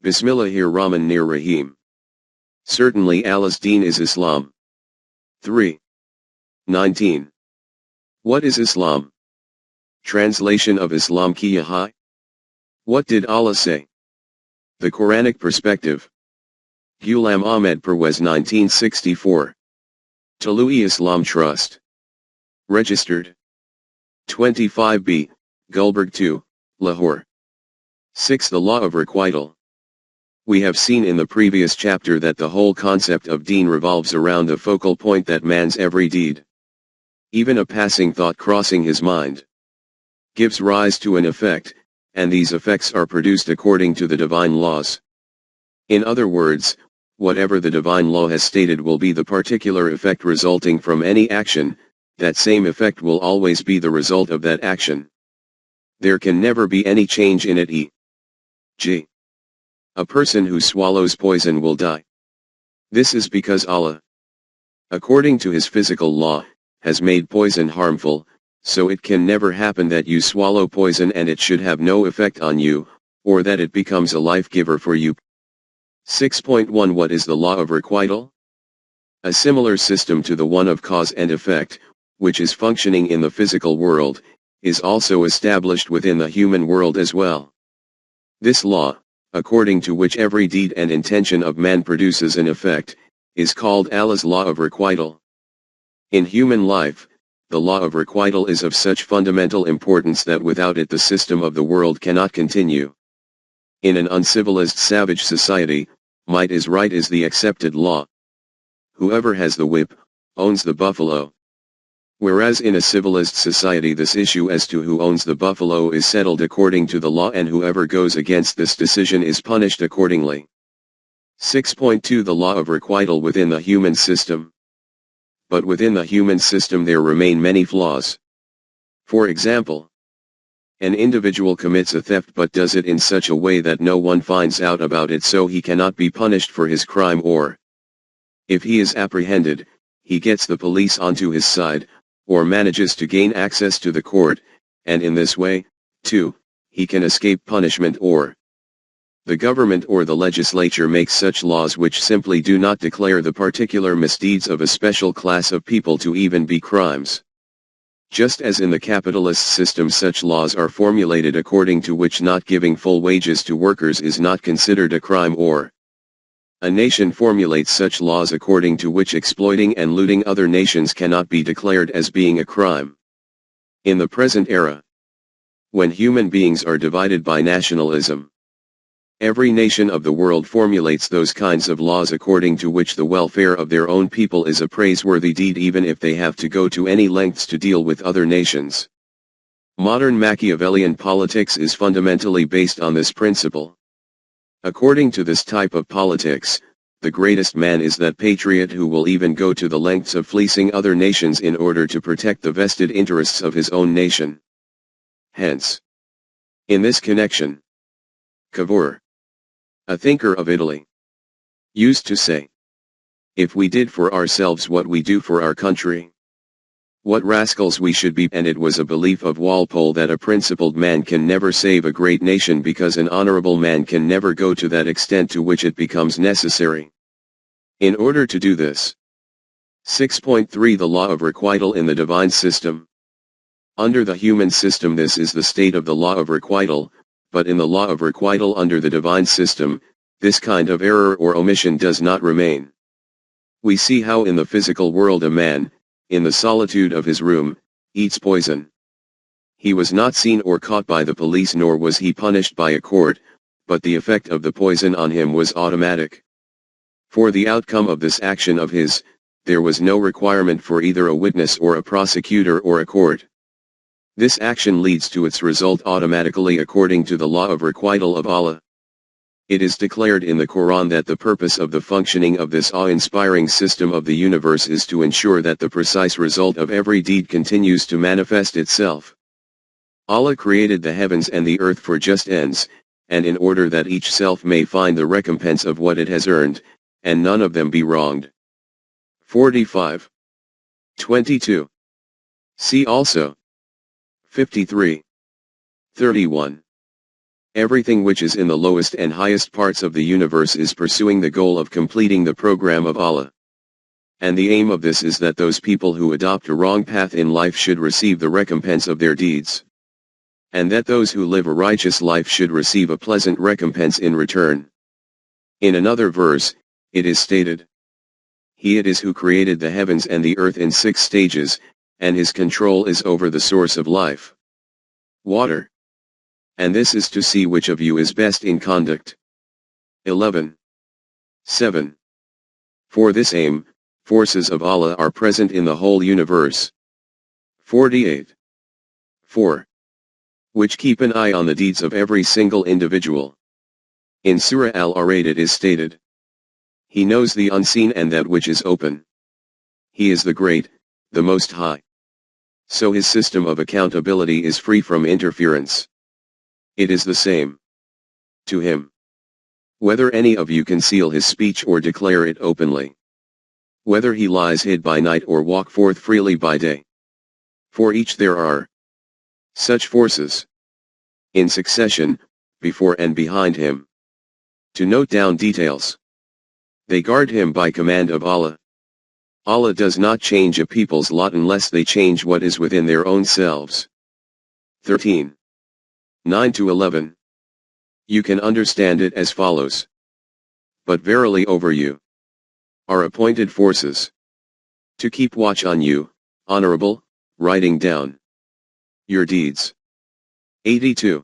Bismillahir-Rahmanir-Rahim. Certainly Allah's deen is Islam. 3. 19. What is Islam? Translation of Islam ki hai? What did Allah say? The Quranic perspective. Ghulam Ahmed Parwez 1964. Talui Islam Trust. Registered. 25B, Gulberg 2, Lahore. 6. The Law of Requital. We have seen in the previous chapter that the whole concept of deen revolves around the focal point that man's every deed, even a passing thought crossing his mind, gives rise to an effect, and these effects are produced according to the divine laws. In other words, whatever the divine law has stated will be the particular effect resulting from any action, that same effect will always be the result of that action. There can never be any change in it. E.g. a person who swallows poison will die. This is because Allah, according to his physical law, has made poison harmful, so it can never happen that you swallow poison and it should have no effect on you, or that it becomes a life giver for you. 6.1 What is the law of requital? A similar system to the one of cause and effect, which is functioning in the physical world, is also established within the human world as well. This law, according to which every deed and intention of man produces an effect, is called Allah's law of requital. In human life, the law of requital is of such fundamental importance that without it the system of the world cannot continue. In an uncivilized savage society, might is right is the accepted law. Whoever has the whip, owns the buffalo. Whereas in a civilized society this issue as to who owns the buffalo is settled according to the law and whoever goes against this decision is punished accordingly. 6.2 The law of requital within the human system. But within the human system there remain many flaws. For example, an individual commits a theft but does it in such a way that no one finds out about it, so he cannot be punished for his crime, or if he is apprehended, he gets the police onto his side, or manages to gain access to the court, and in this way, too, he can escape punishment, or the government or the legislature makes such laws which simply do not declare the particular misdeeds of a special class of people to even be crimes. Just as in the capitalist system such laws are formulated according to which not giving full wages to workers is not considered a crime, or a nation formulates such laws according to which exploiting and looting other nations cannot be declared as being a crime. In the present era, when human beings are divided by nationalism, every nation of the world formulates those kinds of laws according to which the welfare of their own people is a praiseworthy deed, even if they have to go to any lengths to deal with other nations. Modern Machiavellian politics is fundamentally based on this principle. According to this type of politics, the greatest man is that patriot who will even go to the lengths of fleecing other nations in order to protect the vested interests of his own nation. Hence, in this connection, Cavour, a thinker of Italy, used to say, "If we did for ourselves what we do for our country, what rascals we should be." And it was a belief of Walpole that a principled man can never save a great nation because an honorable man can never go to that extent to which it becomes necessary. In order to do this. 6.3 The law of requital in the divine system. Under the human system this is the state of the law of requital, but in the law of requital under the divine system, this kind of error or omission does not remain. We see how in the physical world a man, in the solitude of his room, eats poison. He was not seen or caught by the police, nor was he punished by a court, but the effect of the poison on him was automatic. For the outcome of this action of his, there was no requirement for either a witness or a prosecutor or a court. This action leads to its result automatically according to the law of requital of Allah. It is declared in the Quran that the purpose of the functioning of this awe-inspiring system of the universe is to ensure that the precise result of every deed continues to manifest itself. Allah created the heavens and the earth for just ends, and in order that each self may find the recompense of what it has earned, and none of them be wronged. 45. 22. See also 53. 31. Everything which is in the lowest and highest parts of the universe is pursuing the goal of completing the program of Allah. And the aim of this is that those people who adopt a wrong path in life should receive the recompense of their deeds. And that those who live a righteous life should receive a pleasant recompense in return. In another verse, it is stated, He it is who created the heavens and the earth in 6 stages, and his control is over the source of life, water. And this is to see which of you is best in conduct. 11. 7. For this aim, forces of Allah are present in the whole universe. 48. 4. Which keep an eye on the deeds of every single individual. In Surah Al-Arad it is stated, He knows the unseen and that which is open. He is the Great, the Most High. So his system of accountability is free from interference. It is the same to him, whether any of you conceal his speech or declare it openly, whether he lies hid by night or walk forth freely by day. For each there are such forces in succession, before and behind him. To note down details, they guard him by command of Allah. Allah does not change a people's lot unless they change what is within their own selves. 13. 9-11. You can understand it as follows. But verily over you are appointed forces to keep watch on you, honorable, writing down your deeds. 82.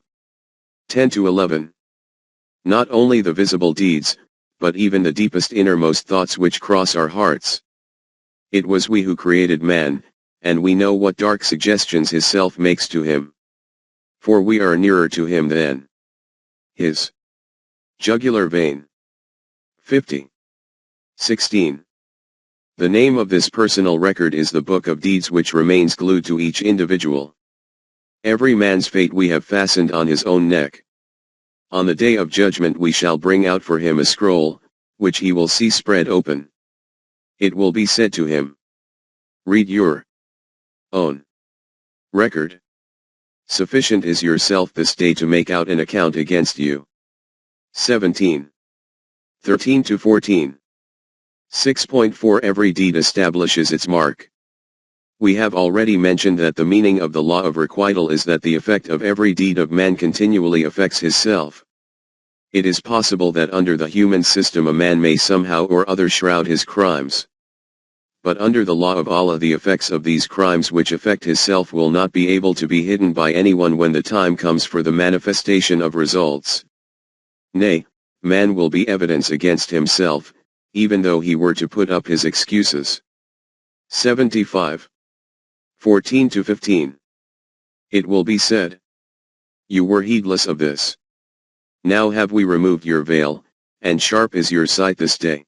10-11. Not only the visible deeds, but even the deepest innermost thoughts which cross our hearts. It was we who created man, and we know what dark suggestions his self makes to him. For we are nearer to him than his jugular vein. 50. 16. The name of this personal record is the book of deeds which remains glued to each individual. Every man's fate we have fastened on his own neck. On the day of judgment we shall bring out for him a scroll, which he will see spread open. It will be said to him, Read your own record. Sufficient is yourself this day to make out an account against you. 17. 13-14. 6.4 Every deed establishes its mark. We have already mentioned that the meaning of the law of requital is that the effect of every deed of man continually affects his self. It is possible that under the human system a man may somehow or other shroud his crimes. But under the law of Allah the effects of these crimes which affect his self will not be able to be hidden by anyone when the time comes for the manifestation of results. Nay, man will be evidence against himself, even though he were to put up his excuses. 75. 14-15. It will be said, You were heedless of this. Now have we removed your veil, and sharp is your sight this day.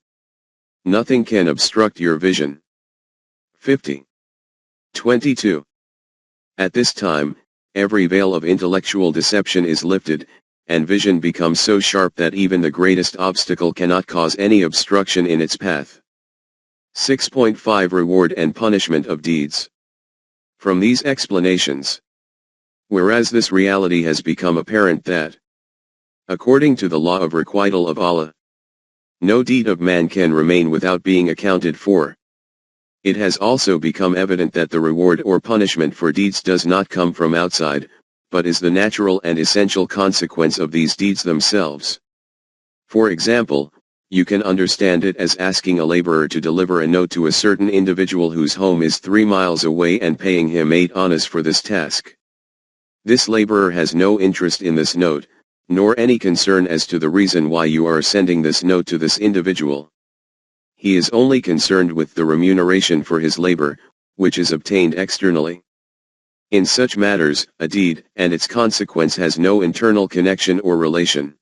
Nothing can obstruct your vision. 50. 22. At this time, every veil of intellectual deception is lifted, and vision becomes so sharp that even the greatest obstacle cannot cause any obstruction in its path. 6.5 Reward and punishment of deeds. From these explanations, whereas this reality has become apparent that, according to the law of requital of Allah, no deed of man can remain without being accounted for, it has also become evident that the reward or punishment for deeds does not come from outside, but is the natural and essential consequence of these deeds themselves. For example, you can understand it as asking a laborer to deliver a note to a certain individual whose home is 3 miles away and paying him 8 annas for this task. This laborer has no interest in this note, nor any concern as to the reason why you are sending this note to this individual. He is only concerned with the remuneration for his labor, which is obtained externally. In such matters, a deed and its consequence has no internal connection or relation.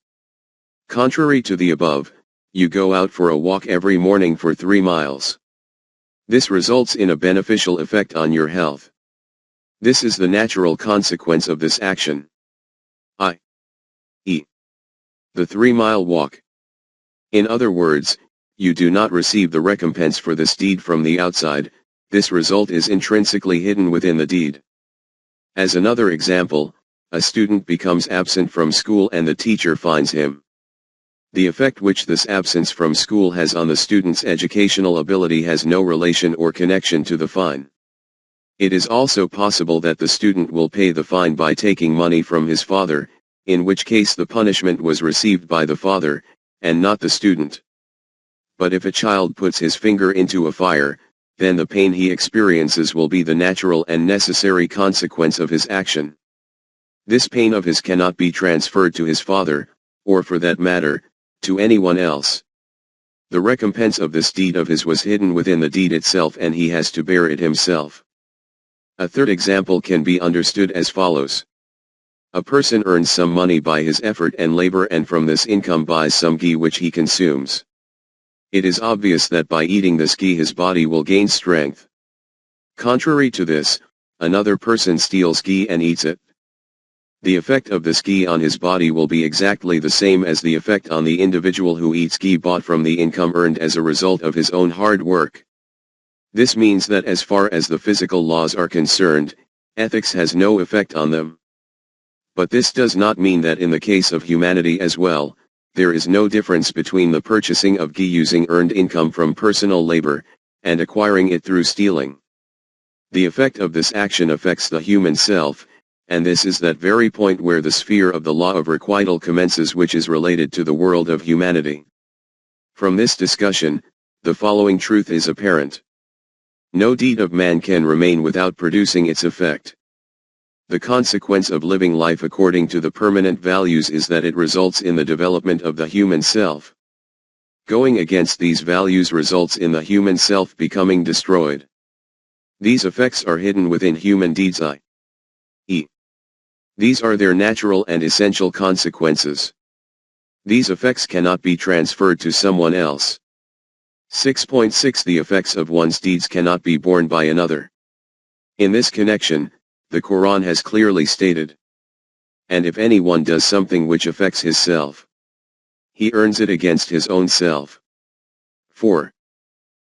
Contrary to the above, you go out for a walk every morning for 3 miles. This results in a beneficial effect on your health. This is the natural consequence of this action, i.e., the 3-mile walk. In other words, you do not receive the recompense for this deed from the outside, this result is intrinsically hidden within the deed. As another example, a student becomes absent from school and the teacher fines him. The effect which this absence from school has on the student's educational ability has no relation or connection to the fine. It is also possible that the student will pay the fine by taking money from his father, in which case the punishment was received by the father, and not the student. But if a child puts his finger into a fire, then the pain he experiences will be the natural and necessary consequence of his action. This pain of his cannot be transferred to his father, or for that matter, to anyone else. The recompense of this deed of his was hidden within the deed itself and he has to bear it himself. A third example can be understood as follows. A person earns some money by his effort and labor and from this income buys some ghee which he consumes. It is obvious that by eating this ghee his body will gain strength. Contrary to this, another person steals ghee and eats it. The effect of this ghee on his body will be exactly the same as the effect on the individual who eats ghee bought from the income earned as a result of his own hard work. This means that as far as the physical laws are concerned, ethics has no effect on them. But this does not mean that in the case of humanity as well, there is no difference between the purchasing of ghee using earned income from personal labor, and acquiring it through stealing. The effect of this action affects the human self, and this is that very point where the sphere of the law of requital commences, which is related to the world of humanity. From this discussion, the following truth is apparent. No deed of man can remain without producing its effect. The consequence of living life according to the permanent values is that it results in the development of the human self. Going against these values results in the human self becoming destroyed. These effects are hidden within human deeds, i.e. these are their natural and essential consequences. These effects cannot be transferred to someone else. 6.6 The effects of one's deeds cannot be borne by another. In this connection, the Quran has clearly stated, "And if anyone does something which affects his self, he earns it against his own self." 4.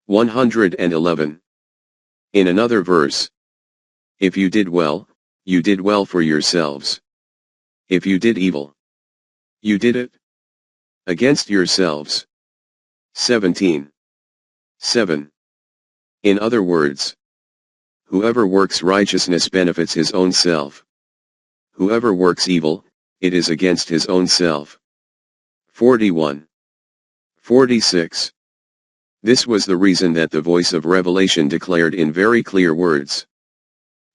111. In another verse, "If you did well, you did well for yourselves. If you did evil, you did it against yourselves." 17. 7. In other words, whoever works righteousness benefits his own self. Whoever works evil, it is against his own self. 41. 46. This was the reason that the voice of revelation declared in very clear words,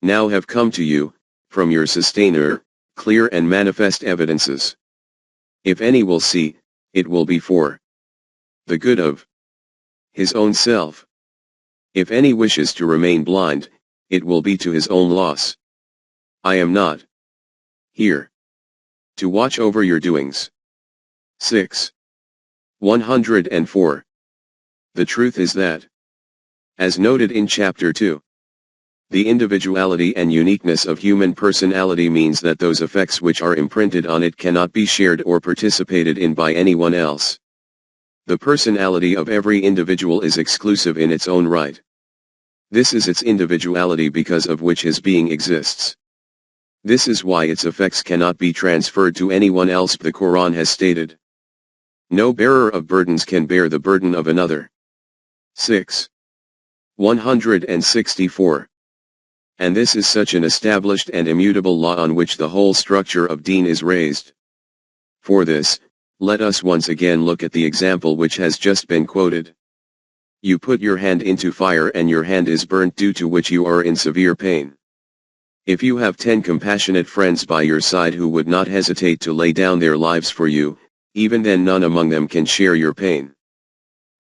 "Now have come to you, from your sustainer, clear and manifest evidences. If any will see, it will be for the good of his own self. If any wishes to remain blind, it will be to his own loss. I am not here to watch over your doings." 6. 104. The truth is that, as noted in Chapter 2, the individuality and uniqueness of human personality means that those effects which are imprinted on it cannot be shared or participated in by anyone else. The personality of every individual is exclusive in its own right. This is its individuality because of which his being exists. This is why its effects cannot be transferred to anyone else. The Quran has stated, "No bearer of burdens can bear the burden of another." 6. 164. And this is such an established and immutable law on which the whole structure of Deen is raised. For this, let us once again look at the example which has just been quoted. You put your hand into fire and your hand is burnt, due to which you are in severe pain. If you have 10 compassionate friends by your side who would not hesitate to lay down their lives for you, even then none among them can share your pain.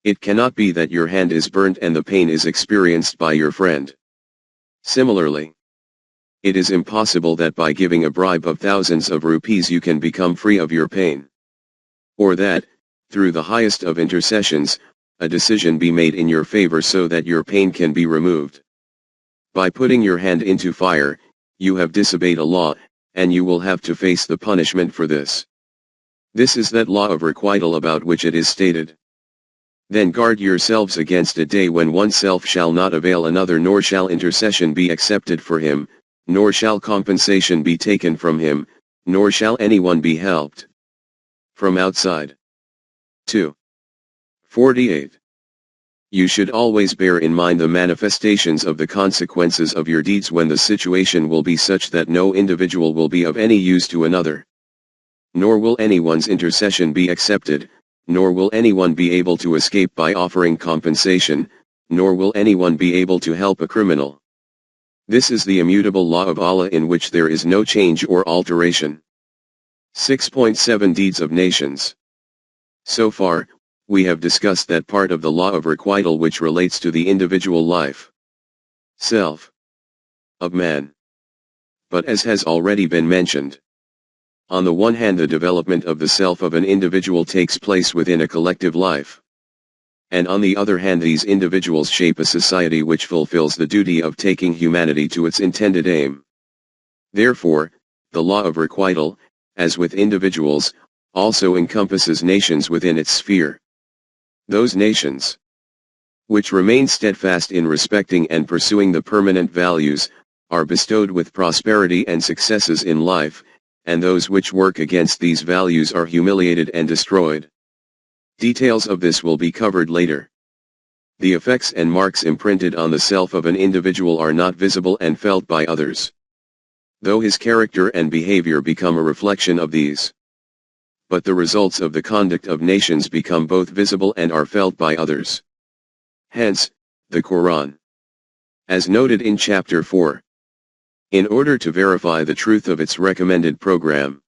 It cannot be that your hand is burnt and the pain is experienced by your friend. Similarly, it is impossible that by giving a bribe of thousands of rupees you can become free of your pain. Or that, through the highest of intercessions, a decision be made in your favor so that your pain can be removed. By putting your hand into fire, you have disobeyed a law, and you will have to face the punishment for this. This is that law of requital about which it is stated, "Then guard yourselves against a day when oneself shall not avail another nor shall intercession be accepted for him, nor shall compensation be taken from him, nor shall anyone be helped from outside. 2. 48. You should always bear in mind the manifestations of the consequences of your deeds when the situation will be such that no individual will be of any use to another. Nor will anyone's intercession be accepted, nor will anyone be able to escape by offering compensation, nor will anyone be able to help a criminal. This is the immutable law of Allah in which there is no change or alteration. 6.7 Deeds of Nations. So far, we have discussed that part of the law of requital which relates to the individual life, self, of man. But as has already been mentioned, on the one hand the development of the self of an individual takes place within a collective life. And on the other hand these individuals shape a society which fulfills the duty of taking humanity to its intended aim. Therefore, the law of requital, as with individuals, also encompasses nations within its sphere. Those nations which remain steadfast in respecting and pursuing the permanent values, are bestowed with prosperity and successes in life, and those which work against these values are humiliated and destroyed. Details of this will be covered later. The effects and marks imprinted on the self of an individual are not visible and felt by others, though his character and behavior become a reflection of these. But the results of the conduct of nations become both visible and are felt by others. Hence, the Quran, as noted in chapter 4, in order to verify the truth of its recommended program,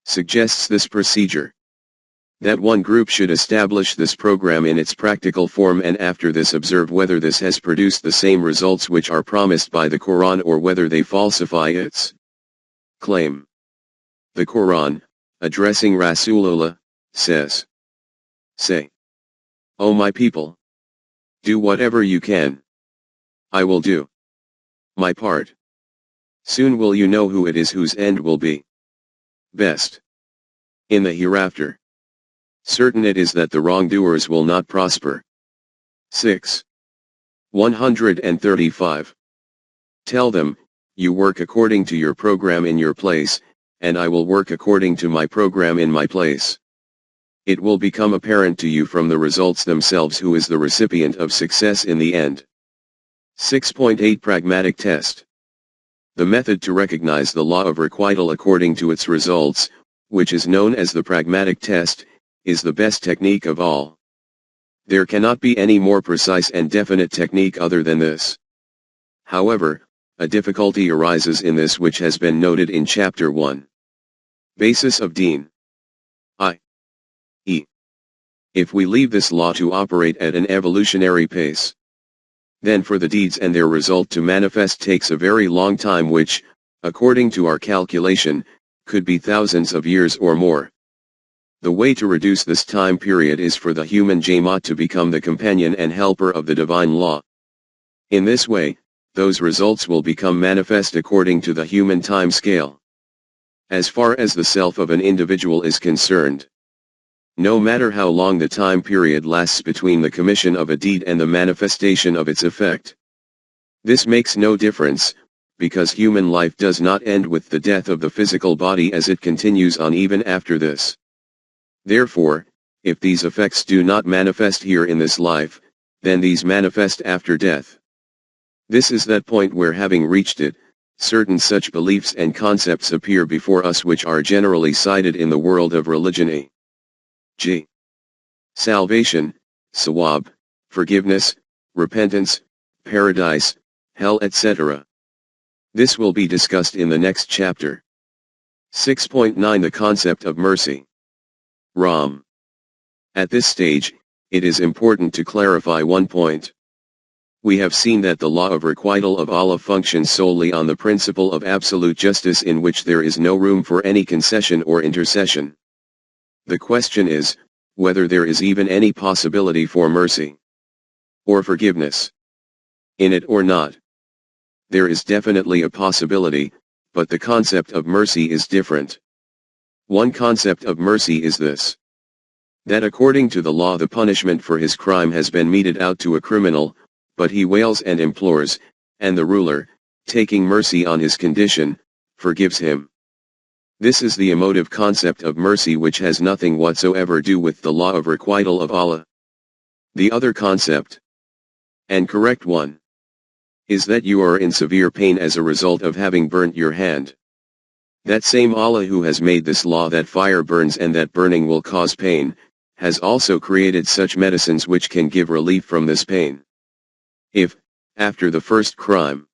suggests this procedure. That one group should establish this program in its practical form and after this observe whether this has produced the same results which are promised by the Quran or whether they falsify its claim. The Quran, addressing Rasulullah, says, "Say, O my people, do whatever you can. I will do my part. Soon will you know who it is whose end will be best in the hereafter. Certain it is that the wrongdoers will not prosper." 6. 135. Tell them, you work according to your program in your place, and I will work according to my program in my place. It will become apparent to you from the results themselves who is the recipient of success in the end. 6.8 Pragmatic Test. The method to recognize the law of requital according to its results, which is known as the pragmatic test, is the best technique of all. There cannot be any more precise and definite technique other than this. However, a difficulty arises in this which has been noted in chapter 1. Basis of Deen. i.e. if we leave this law to operate at an evolutionary pace, then for the deeds and their result to manifest takes a very long time which, according to our calculation, could be thousands of years or more. The way to reduce this time period is for the human Jamaat to become the companion and helper of the divine law. In this way, those results will become manifest according to the human time scale. As far as the self of an individual is concerned, no matter how long the time period lasts between the commission of a deed and the manifestation of its effect, this makes no difference, because human life does not end with the death of the physical body as it continues on even after this. Therefore, if these effects do not manifest here in this life, then these manifest after death. This is that point where, having reached it, certain such beliefs and concepts appear before us which are generally cited in the world of religion, e.g. salvation, sawab, forgiveness, repentance, paradise, hell, etc. This will be discussed in the next chapter. 6.9 The concept of mercy. Ram. At this stage, it is important to clarify one point. We have seen that the law of requital of Allah functions solely on the principle of absolute justice in which there is no room for any concession or intercession. The question is, whether there is even any possibility for mercy or forgiveness in it or not. There is definitely a possibility, but the concept of mercy is different. One concept of mercy is this: that according to the law the punishment for his crime has been meted out to a criminal, but he wails and implores, and the ruler, taking mercy on his condition, forgives him. This is the emotive concept of mercy, which has nothing whatsoever do with the law of requital of Allah. The other concept, and correct one, is that you are in severe pain as a result of having burnt your hand. That same Allah who has made this law that fire burns and that burning will cause pain, has also created such medicines which can give relief from this pain. If, after the first crime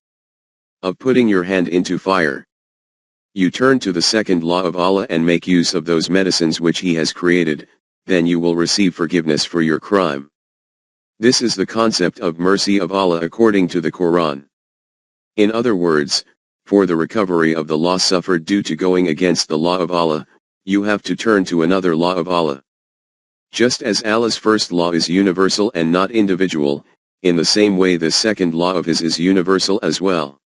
of putting your hand into fire, you turn to the second law of Allah and make use of those medicines which He has created, then you will receive forgiveness for your crime. This is the concept of mercy of Allah according to the Quran. In other words, for the recovery of the loss suffered due to going against the law of Allah, you have to turn to another law of Allah. Just as Allah's first law is universal and not individual, in the same way the second law of His is universal as well.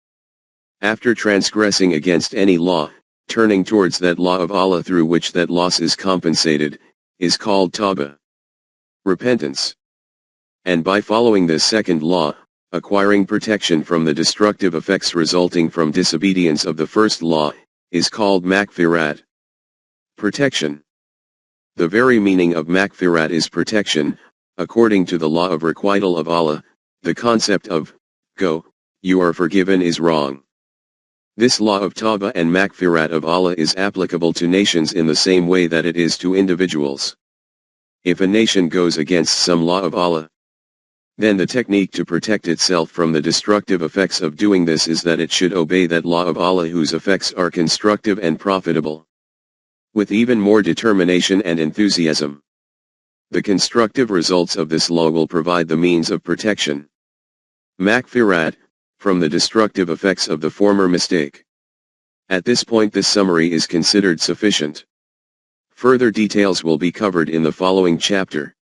After transgressing against any law, turning towards that law of Allah through which that loss is compensated, is called tawbah, repentance. And by following this second law, acquiring protection from the destructive effects resulting from disobedience of the first law, is called maghfirat, protection. The very meaning of maghfirat is protection. According to the law of requital of Allah, the concept of, go, you are forgiven is wrong. This law of tawbah and maghfirat of Allah is applicable to nations in the same way that it is to individuals. If a nation goes against some law of Allah, then the technique to protect itself from the destructive effects of doing this is that it should obey that law of Allah whose effects are constructive and profitable, with even more determination and enthusiasm. The constructive results of this law will provide the means of protection, maghfirat, from the destructive effects of the former mistake. At this point this summary is considered sufficient. Further details will be covered in the following chapter.